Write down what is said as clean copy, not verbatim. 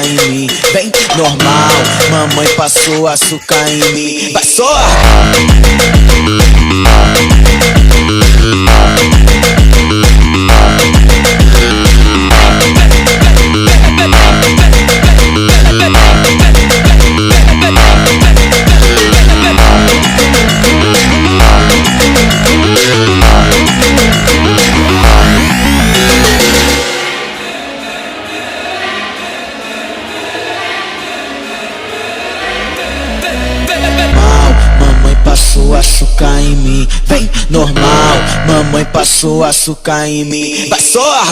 açúcar em mim. Vem normal, mamãe passou açúcar em mim. Vai só! Passou açúcar em mim, vem normal, mamãe passou açúcar em mim. Vai só!